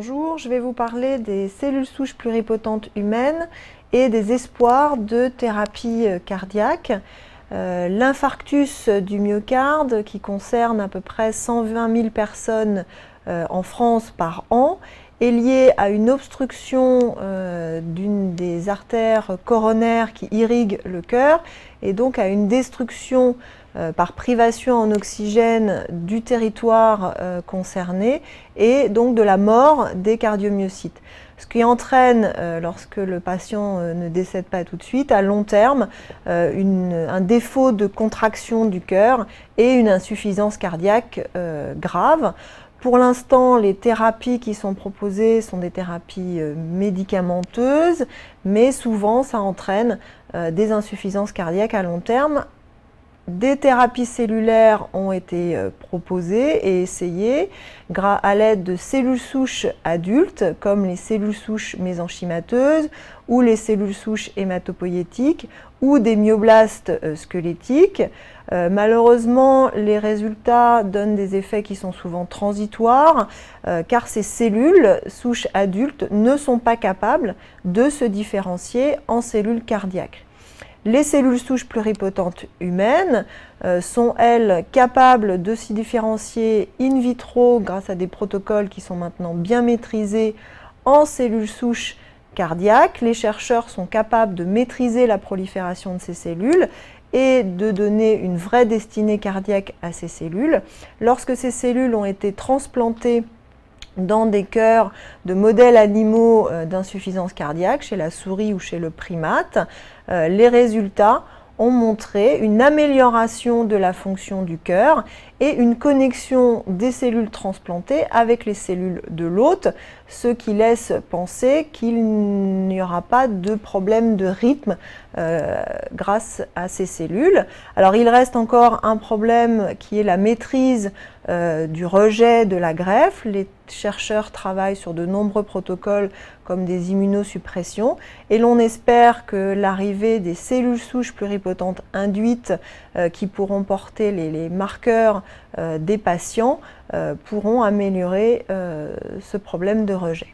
Bonjour, je vais vous parler des cellules souches pluripotentes humaines et des espoirs de thérapie cardiaque. L'infarctus du myocarde, qui concerne à peu près 120 000 personnes en France par an, est lié à une obstruction d'une des artères coronaires qui irriguent le cœur et donc à une destruction par privation en oxygène du territoire concerné et donc de la mort des cardiomyocytes. Ce qui entraîne, lorsque le patient ne décède pas tout de suite, à long terme, un défaut de contraction du cœur et une insuffisance cardiaque grave. Pour l'instant, les thérapies qui sont proposées sont des thérapies médicamenteuses, mais souvent ça entraîne des insuffisances cardiaques à long terme. Des thérapies cellulaires ont été proposées et essayées à l'aide de cellules souches adultes, comme les cellules souches mésenchymateuses ou les cellules souches hématopoïétiques ou des myoblastes squelettiques. Malheureusement, les résultats donnent des effets qui sont souvent transitoires, car ces cellules souches adultes ne sont pas capables de se différencier en cellules cardiaques. Les cellules souches pluripotentes humaines sont, elles, capables de s'y différencier in vitro grâce à des protocoles qui sont maintenant bien maîtrisés en cellules souches cardiaques. Les chercheurs sont capables de maîtriser la prolifération de ces cellules et de donner une vraie destinée cardiaque à ces cellules. Lorsque ces cellules ont été transplantées dans des cœurs de modèles animaux d'insuffisance cardiaque, chez la souris ou chez le primate, les résultats ont montré une amélioration de la fonction du cœur et une connexion des cellules transplantées avec les cellules de l'hôte, ce qui laisse penser qu'il n'y aura pas de problème de rythme grâce à ces cellules. Alors il reste encore un problème qui est la maîtrise du rejet de la greffe. Les chercheurs travaillent sur de nombreux protocoles comme des immunosuppressions et l'on espère que l'arrivée des cellules souches pluripotentes induites qui pourront porter les marqueurs des patients pourront améliorer ce problème de rejet.